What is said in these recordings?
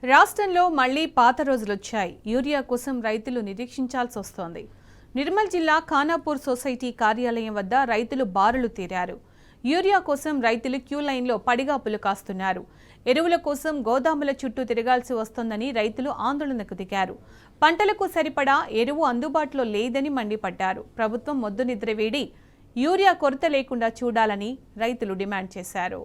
రాష్ట్రంలో మళ్లీ పాత రోజులొచ్చాయి. యూరియా కోసం రైతులు నిరీక్షించాల్సి వస్తోంది. నిర్మల్ జిల్లా ఖానాపూర్ సొసైటీ కార్యాలయం వద్ద రైతులు బారులు తీరారు. యూరియా కోసం రైతులు క్యూ లైన్లో పడిగాపులు కాస్తున్నారు. ఎరువుల కోసం గోదాముల చుట్టూ తిరగాల్సి వస్తోందని రైతులు ఆందోళనకు దిగారు. పంటలకు సరిపడా ఎరువు అందుబాటులో లేదని మండిపడ్డారు. ప్రభుత్వం మొద్దు నిద్ర వేడి యూరియా కొరత లేకుండా చూడాలని రైతులు డిమాండ్ చేశారు.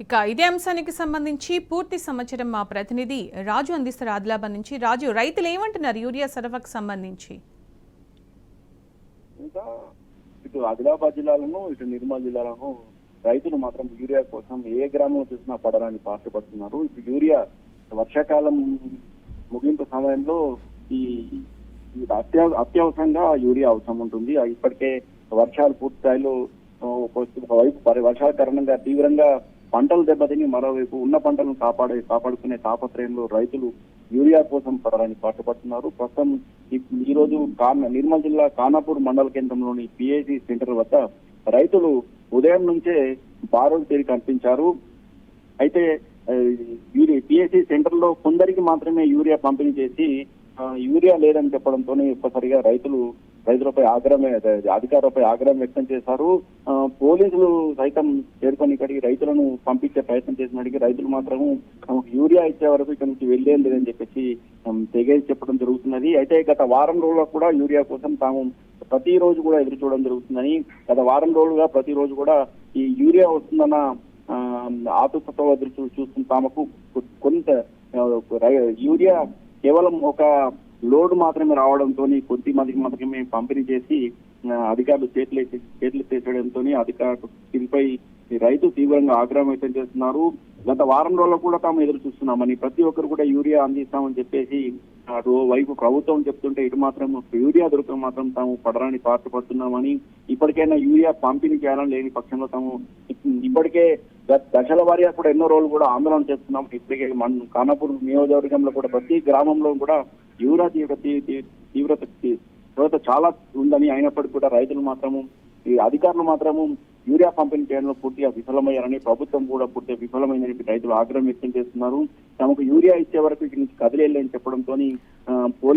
ఇక ఇదే అంశానికి సంబంధించి పూర్తి సమాచారం మా ప్రతినిధి రాజు అందిస్తారు ఆదిలాబాద్ నుంచి. రాజు, రైతులు ఏమంటున్నారు యూరియా సరఫరాకు సంబంధించి? ఇంకా ఇటు ఆదిలాబాద్ జిల్లాలను ఇటు నిర్మల్ జిల్లాలను రైతులు మాత్రం యూరియా కోసం ఏ గ్రామంలో చూసినా పడడానికి పాటుపడుతున్నారు. ఇటు యూరియా వర్షాకాలం ముగింపు సమయంలో ఈ అత్యవసరంగా యూరియా అవసరం ఉంటుంది. ఇప్పటికే వర్షాలు పూర్తి స్థాయిలో ఒకవైపు వర్షాల కారణంగా తీవ్రంగా పంటలు దెబ్బతిని మరోవైపు ఉన్న పంటలను కాపాడుకునే తాపత్రయంలో రైతులు యూరియా కోసం పడడానికి పాటుపడుతున్నారు. ప్రస్తుతం ఈ రోజు నిర్మల్ జిల్లా ఖానాపూర్ మండల కేంద్రంలోని పిఏసి సెంటర్ వద్ద రైతులు ఉదయం నుంచే బారులు తీరి కనిపించారు. అయితే పిఏసి సెంటర్ లో కొందరికి మాత్రమే యూరియా పంపిణీ చేసి యూరియా లేదని చెప్పడంతోనే ఒక్కసారిగా రైతులపై అధికారులపై ఆగ్రహం వ్యక్తం చేశారు. పోలీసులు సైతం చేరుకొని ఇక్కడికి రైతులను పంపించే ప్రయత్నం చేసినడికి రైతులు మాత్రం యూరియా ఇచ్చే వరకు ఇక్కడ నుంచి వెళ్లేం లేదని చెప్పేసి తెగేసి చెప్పడం జరుగుతున్నది. అయితే గత వారం రోజుల్లో కూడా యూరియా కోసం తాము ప్రతిరోజు కూడా ఎదురు చూడడం జరుగుతుందని, గత వారం రోజులుగా ప్రతిరోజు కూడా ఈ యూరియా వస్తుందన్న ఆతృతతో ఎదురు చూస్తున్న తామకు కొంత యూరియా కేవలం ఒక లోడ్ మాత్రమే రావడంతో కొద్ది మందికి మాత్రమే పంపిణీ చేసి అధికారులు చేతులెత్తేయడంతో అధికారులు దీనిపై రైతు తీవ్రంగా ఆగ్రహం వ్యక్తం చేస్తున్నారు. గత వారం రోజుల్లో కూడా తాము ఎదురు చూస్తున్నామని, ప్రతి ఒక్కరు కూడా యూరియా అందిస్తామని చెప్పేసి అటు వైపు ప్రభుత్వం చెప్తుంటే ఇటు మాత్రం యూరియా దొరకడం మాత్రం తాము పడడానికి పాటుపడుతున్నామని, ఇప్పటికైనా యూరియా పంపిణీ చేయాలని లేని పక్షంలో తాము ఇప్పటికే దశల వారీగా కూడా ఎన్నో రోజులు కూడా ఆందోళన చేస్తున్నాం. ఇప్పటికే ఖానాపూర్ నియోజకవర్గంలో కూడా ప్రతి గ్రామంలో కూడా యూరియా తీవ్రత చాలా ఉందని, అయినప్పటికీ కూడా రైతులు మాత్రము ఈ అధికారులు మాత్రము యూరియా పంపిణీ చేయడంలో పూర్తిగా విఫలమయ్యారని, ప్రభుత్వం కూడా పూర్తిగా విఫలమైందని రైతులు ఆగ్రహం వ్యక్తం చేస్తున్నారు. తమకు యూరియా ఇచ్చే వరకు ఇక్కడి నుంచి కదిలేని చెప్పడంతో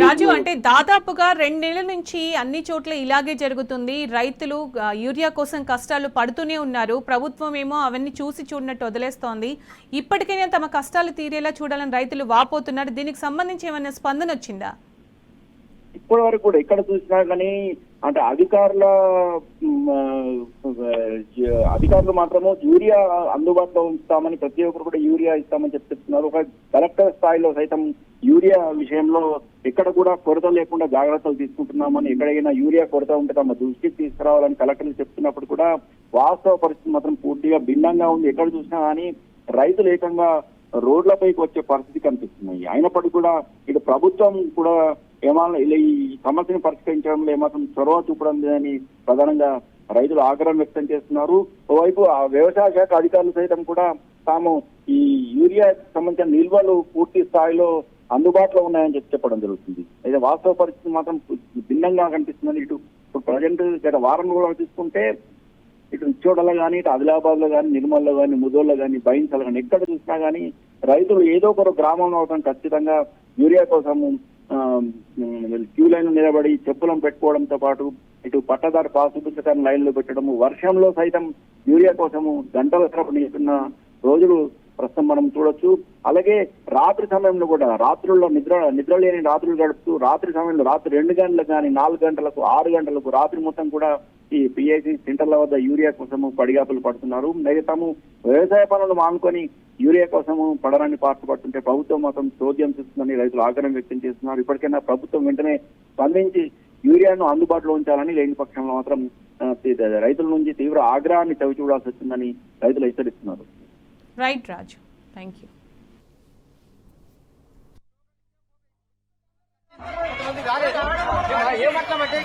రాజు, అంటే దాదాపుగా 2 నెలల నుంచి అన్ని చోట్ల ఇలాగే జరుగుతుంది. రైతులు యూరియా కోసం కష్టాలు పడుతూనే ఉన్నారు. ప్రభుత్వం ఏమో అవన్నీ చూడనట్టు వదిలేస్తోంది. ఇప్పటికైనా తమ కష్టాలు తీరేలా చూడాలని రైతులు వాపోతున్నారు. దీనికి సంబంధించి ఏమైనా స్పందన వచ్చిందా? ఇప్పటి వరకు కూడా ఎక్కడ చూసినా కానీ అంటే అధికారులు మాత్రము యూరియా అందుబాటులో ఉంచుతామని, ప్రతి ఒక్కరు కూడా యూరియా ఇస్తామని చెప్తున్నారు. ఒక కలెక్టర్ స్థాయిలో సైతం యూరియా విషయంలో ఎక్కడ కూడా కొరత లేకుండా జాగ్రత్తలు తీసుకుంటున్నామని, ఎక్కడైనా యూరియా కొరత ఉంటే తమ దృష్టికి తీసుకురావాలని కలెక్టర్లు చెప్తున్నప్పుడు కూడా వాస్తవ పరిస్థితి మాత్రం పూర్తిగా భిన్నంగా ఉంది. ఎక్కడ చూసినా కానీ రైతులు ఏకంగా రోడ్లపైకి వచ్చే పరిస్థితి కనిపిస్తున్నాయి. అయినప్పటికీ కూడా ఇటు ప్రభుత్వం కూడా ఏమన్నా ఈ సమస్యను పరిష్కరించడంలో ఏమాత్రం చొరవ చూపడం లేదని ప్రధానంగా రైతులు ఆగ్రహం వ్యక్తం చేస్తున్నారు. ఓవైపు వ్యవసాయ శాఖ అధికారులు సైతం కూడా తాము ఈ యూరియా సంబంధించిన నిల్వలు పూర్తి స్థాయిలో అందుబాటులో ఉన్నాయని చెప్పడం జరుగుతుంది. అయితే వాస్తవ పరిస్థితి మాత్రం భిన్నంగా కనిపిస్తుందని, ఇటు ప్రజెంట్ గత వారం కూడా తీసుకుంటే ఇటు ఇచ్చోడలో కానీ, ఇటు ఆదిలాబాద్ లో కానీ, నిర్మల్లో కానీ, ముదోల్లో కానీ, బైన్సలో కానీ ఎక్కడ చూసినా కానీ రైతులు ఏదో ఒక గ్రామంలో అవడం ఖచ్చితంగా యూరియా కోసము క్యూ లైన్ నిలబడి చెప్పులను పెట్టుకోవడంతో పాటు ఇటు పట్టదారు పాసుపుస్తకాన్ని లైన్లో పెట్టడము, వర్షంలో సైతం యూరియా కోసము గంటల తరబడి నిలుస్తున్న రోజులు ప్రస్తుతం మనం చూడొచ్చు. అలాగే రాత్రి సమయంలో కూడా రాత్రుల్లో నిద్ర లేని రాత్రులు గడుపుతూ రాత్రి సమయంలో రాత్రి 2 గంటలకు కానీ 4 గంటలకు 6 గంటలకు రాత్రి మొత్తం కూడా ఈ పిఐసి సెంటర్ల వద్ద యూరియా కోసము పడిగాపులు పడుతున్నారు. అయితే తాము వ్యవసాయ పనులు మానుకొని యూరియా కోసము పడరాన్ని పాటుపడుతుంటే ప్రభుత్వం మాత్రం చోద్యం చూస్తుందని రైతులు ఆగ్రహం వ్యక్తం చేస్తున్నారు. ఇప్పటికైనా ప్రభుత్వం వెంటనే స్పందించి యూరియాను అందుబాటులో ఉంచాలని, లేని పక్షంలో మాత్రం రైతుల నుంచి తీవ్ర ఆగ్రహాన్ని చవి చూడాల్సి వచ్చిందని రైతులు హెచ్చరిస్తున్నారు. Right Raju, thank you. ఏమంటామంటే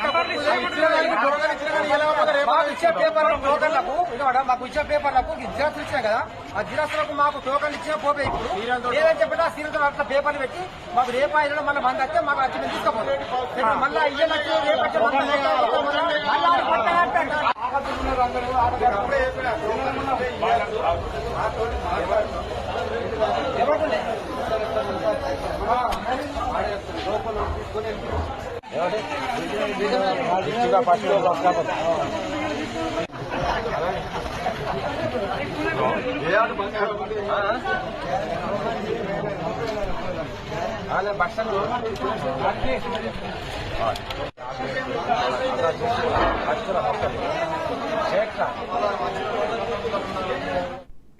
మాకు ఇచ్చే పేపర్లకు జిరాక్స్ ఇచ్చినా కదా, ఆ జిరాక్స్లకు మాకు టోకన్లు ఇచ్చిన పోతే ఇప్పుడు ఏదైనా చెప్పినా సీరియల్ అట్లా పేపర్లు పెట్టి మాకు రేపాయిలో మళ్ళీ మంది వస్తే మాకు వచ్చి మేము తీసుకుపోతాం. మళ్ళీ ఇయ్యనట్టు బస్సు